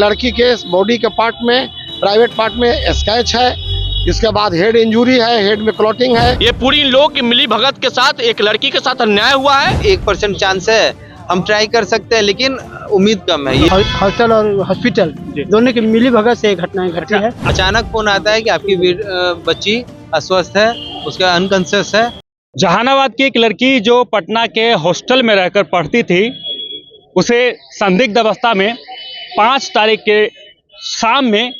लड़की के बॉडी के पार्ट में, प्राइवेट पार्ट में स्क्रैच है, इसके बाद हेड इंजरी है, हेड में क्लॉटिंग है। ये पूरी लोगों की मिली भगत के साथ एक लड़की के साथ अन्याय हुआ है। 1% चांस है, हम ट्राई कर सकते हैं, लेकिन उम्मीद कम है। हॉस्टल और हॉस्पिटल दोनों की मिली भगत से घटनाएं घटी है। अचानक फोन आता है कि आपकी बच्ची अस्वस्थ है, उसका अनकॉन्शियस है। जहानाबाद की एक लड़की जो पटना के हॉस्टल में रहकर पढ़ती थी, उसे संदिग्ध अवस्था में 5 तारीख के शाम में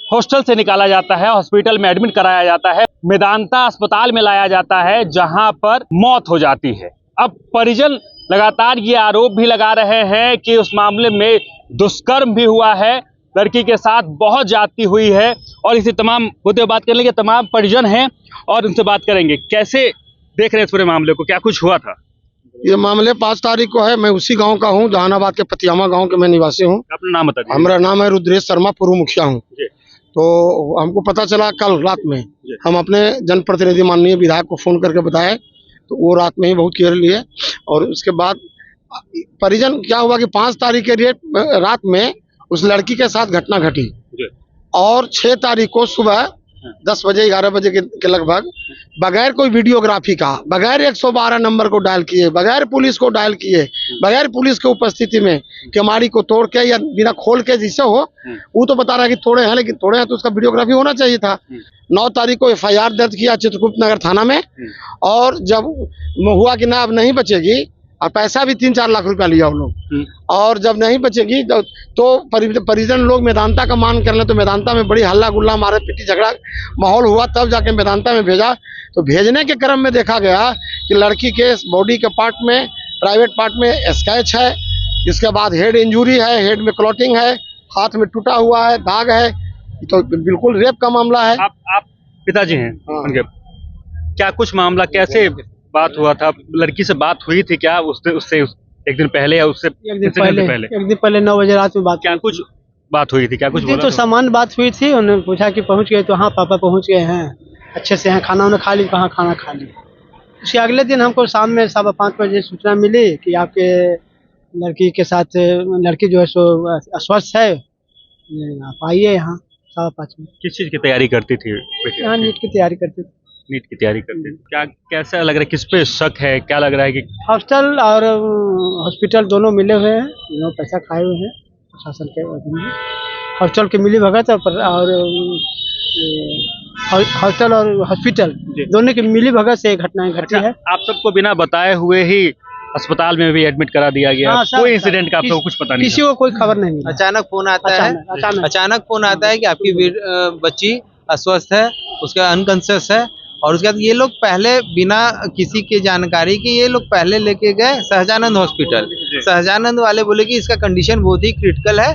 हॉस्टल से निकाला जाता है, हॉस्पिटल में एडमिट कराया जाता है, मेदांता अस्पताल में लाया जाता है, जहां पर मौत हो जाती है। अब परिजन लगातार ये आरोप भी लगा रहे हैं कि उस मामले में दुष्कर्म भी हुआ है, लड़की के साथ बहुत ज्यादती हुई है। और इसी तमाम मुद्दे बात करने के तमाम परिजन हैं और उनसे बात करेंगे। कैसे देख रहे हैं इस पूरे मामले को, क्या कुछ हुआ था? ये मामले 5 तारीख को है। मैं उसी गांव का हूँ, जहानाबाद के पतियामा गांव के मैं निवासी हूँ। अपना नाम बता दीजिए। हमारा नाम है रुद्रेश शर्मा, पूर्व मुखिया हूँ। तो हमको पता चला कल रात में, हम अपने जनप्रतिनिधि माननीय विधायक को फोन करके बताए, तो वो रात में ही बहुत केयर लिए। और उसके बाद परिजन क्या हुआ कि 5 तारीख के रात में उस लड़की के साथ घटना घटी और 6 तारीख को सुबह 10 बजे 11 बजे के लगभग बगैर कोई वीडियोग्राफी का, बगैर 112 नंबर को डायल किए, बगैर पुलिस को डायल किए, बगैर पुलिस के उपस्थिति में केमाड़ी को तोड़ के या बिना खोल के जिससे हो, वो तो बता रहा है कि तोड़े हैं, लेकिन तोड़े हैं तो उसका वीडियोग्राफी होना चाहिए था। 9 तारीख को FIR दर्ज किया चित्रगुप्त नगर थाना में। और जब हुआ कि ना अब नहीं बचेगी, और पैसा भी 3-4 लाख रुपया लिया उन लोग, और जब नहीं बचेगी तो परिजन लोग मेदांता का मांग कर ले, तो मेदांता में बड़ी हल्ला गुल्ला मारे पीटी झगड़ा माहौल हुआ, तब जाके मेदांता में भेजा। तो भेजने के क्रम में देखा गया कि लड़की के बॉडी के पार्ट में, प्राइवेट पार्ट में स्क्रैच है, इसके बाद हेड इंजरी है, हेड में क्लॉटिंग है, हाथ में टूटा हुआ है, दाग है, तो बिल्कुल रेप का मामला है। आप पिताजी हैं उनके, क्या कुछ मामला, कैसे बात हुआ था? लड़की से बात हुई थी क्या उससे एक दिन पहले या उससे एक दिन पहले 9 बजे रात में बात, क्या कुछ बात हुई थी? क्या कुछ बोला? तो सामान्य बात हुई थी। उन्होंने पूछा कि पहुंच गए, तो हाँ पापा पहुंच गए हैं, अच्छे से हैं, खाना उन्हें खा ली, कहाँ खाना खा ली। उसके अगले दिन हमको शाम में 5:15 बजे सूचना मिली कि आपके लड़की के साथ, लड़की जो है सो अस्वस्थ है, आप आइए यहाँ 5:15 में। किस चीज की तैयारी करती थी? यहाँ नीट की तैयारी करती थी। नीट की तैयारी करती थी। क्या कैसा लग रहा है, किस पे शक है? क्या लग रहा है कि हॉस्टल और हॉस्पिटल दोनों मिले हुए हैं, दोनों पैसा खाए हुए हैं प्रशासन के अधीन में। हॉस्टल की मिली भगत और हॉस्टल और हॉस्पिटल दोनों की मिली भगत से घटनाएं घटी है। आप सबको बिना बताए हुए ही अस्पताल में भी एडमिट करा दिया गया? हाँ, कोई इंसिडेंट का आपको कुछ पता नहीं? किसी को कोई खबर नहीं मिली। अचानक फोन आता है कि आपकी बच्ची अस्वस्थ है, उसका अनकॉन्शियस है। और उसके बाद ये लोग पहले बिना किसी के जानकारी के ये लोग पहले लेके गए सहजानंद हॉस्पिटल। सहजानंद वाले बोले कि इसका कंडीशन बहुत ही क्रिटिकल है,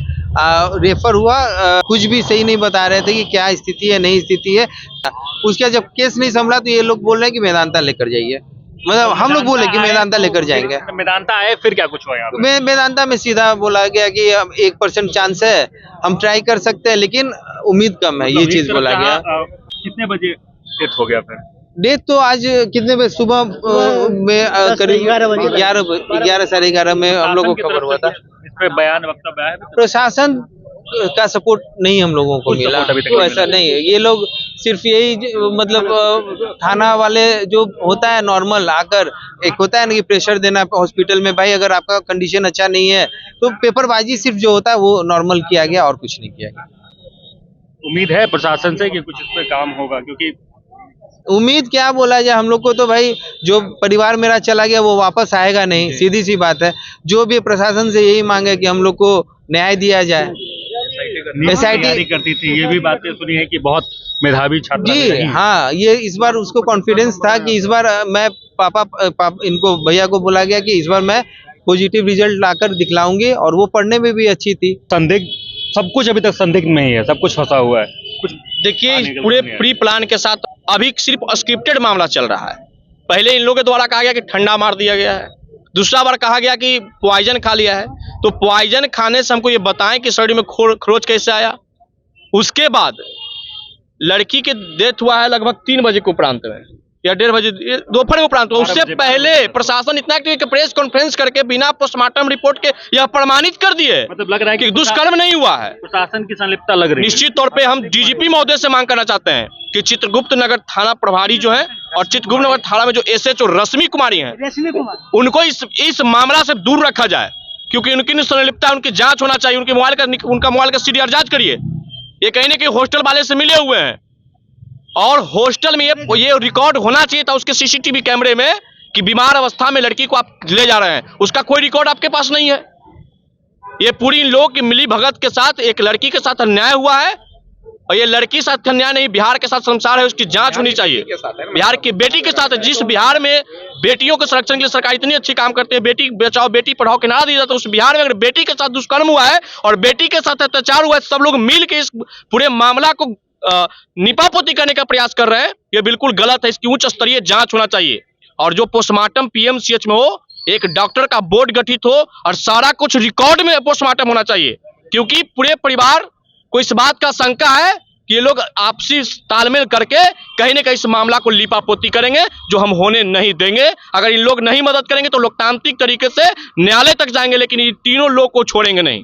रेफर हुआ। कुछ भी सही नहीं बता रहे थे कि क्या स्थिति है, नहीं स्थिति है। उसके जब केस नहीं संभला तो ये लोग बोल रहे हैं कि मेदांता लेकर जाइए, मतलब हम लोग बोले कि मेदांता लेकर जाएंगे। मेदांता आए, फिर क्या कुछ हुआ यहाँ पे? मेदांता में सीधा बोला गया कि 1% चांस है, हम ट्राई कर सकते हैं, लेकिन उम्मीद कम है, ये चीज बोला गया। कितने बजे डेथ हो गया फिर? डेथ तो आज कितने बजे सुबह में करीब 11 साढ़े 11 में हम लोगों को खबर हुआ था। इस पे बयान वक्तव्य आया? प्रशासन का सपोर्ट नहीं हम लोगों को मिला, तो ऐसा नहीं है। ये लोग सिर्फ यही मतलब थाना वाले जो होता है नॉर्मल आकर, एक होता है ना कि प्रेशर देना हॉस्पिटल में, भाई अगर आपका कंडीशन अच्छा नहीं है तो पेपरबाजी सिर्फ जो होता है वो नॉर्मल किया गया और कुछ नहीं किया गया। उम्मीद है प्रशासन से कि कुछ इस पे काम होगा, क्योंकि उम्मीद क्या बोला जाए, हम लोग को तो भाई जो परिवार मेरा चला गया वो वापस आएगा नहीं, सीधी सी बात है। जो भी प्रशासन से यही मांगे कि हम लोग को न्याय दिया जाए। तैयारी करती थी, ये भी बातें सुनी है कि बहुत मेधावी छात्रा जी हाँ, ये इस बार उसको कॉन्फिडेंस था कि इस बार मैं पापा इनको भैया को बोला गया कि इस बार मैं पॉजिटिव रिजल्ट लाकर दिखलाऊंगी, और वो पढ़ने में भी अच्छी थी। संदिग्ध सब कुछ अभी तक संदिग्ध में ही है, सब कुछ फंसा हुआ है। कुछ देखिए, पूरे प्री प्लान के साथ अभी सिर्फ स्क्रिप्टेड मामला चल रहा है। पहले इन लोगों के द्वारा कहा गया कि ठंडा मार दिया गया है, दूसरा बार कहा गया कि पॉइजन खा लिया है। तो पॉइजन खाने से हमको ये बताएं कि शरीर में खरोच कैसे आया। उसके बाद लड़की के डेथ हुआ है लगभग 3 बजे के उपरांत में। या 1:30 बजे दोपहर के उपरांत। तो उससे पहले प्रशासन इतना एक्टिव कि प्रेस कॉन्फ्रेंस करके बिना पोस्टमार्टम रिपोर्ट के यह प्रमाणित कर दिए मतलब लग रहा है कि दुष्कर्म नहीं हुआ है। प्रशासन की संलिप्तता लग रही है। निश्चित तौर पे हम डीजीपी महोदय से मांग करना चाहते हैं कि चित्रगुप्त नगर थाना प्रभारी जो है और चित्रगुप्त नगर थाना में जो एसएचओ रश्मि कुमारी हैं, उनको इस मामला से दूर रखा जाए, क्योंकि उनकी संलिप्तता, उनकी जांच होना चाहिए। उनका मोबाइल का सीडीआर जांच करिए। ये कहीं ना कहीं हॉस्टल वाले से मिले हुए हैं और हॉस्टल में ये रिकॉर्ड होना चाहिए था उसके सीसीटीवी कैमरे में कि बीमार अवस्था में लड़की को आप ले जा रहे हैं, उसका कोई रिकॉर्ड आपके पास नहीं है। ये पूरी इन लोगों की मिली भगत के साथ एक लड़की के साथ अन्याय हुआ है और ये लड़की के साथ अन्याय नहीं, बिहार के साथ संसार है, उसकी जांच होनी चाहिए। बिहार की बेटी के साथ, जिस बिहार में बेटियों के संरक्षण के लिए सरकार इतनी अच्छी काम करती है, बेटी बचाओ बेटी पढ़ाओ के नारा दिया जाता है, उस बिहार में अगर बेटी के साथ दुष्कर्म हुआ है और बेटी के साथ अत्याचार हुआ है, सब लोग मिल के इस पूरे मामला को निपापोती करने का प्रयास कर रहे हैं, ये बिल्कुल गलत है। इसकी उच्च स्तरीय जांच होना चाहिए और जो पोस्टमार्टम पीएमसीएच में हो, एक डॉक्टर का बोर्ड गठित हो और सारा कुछ रिकॉर्ड में पोस्टमार्टम होना चाहिए, क्योंकि पूरे परिवार को इस बात का शंका है कि ये लोग आपसी तालमेल करके कहीं न कहीं इस मामला को लिपापोती करेंगे, जो हम होने नहीं देंगे। अगर इन लोग नहीं मदद करेंगे तो लोकतांत्रिक तरीके से न्यायालय तक जाएंगे, लेकिन ये तीनों लोग को छोड़ेंगे नहीं।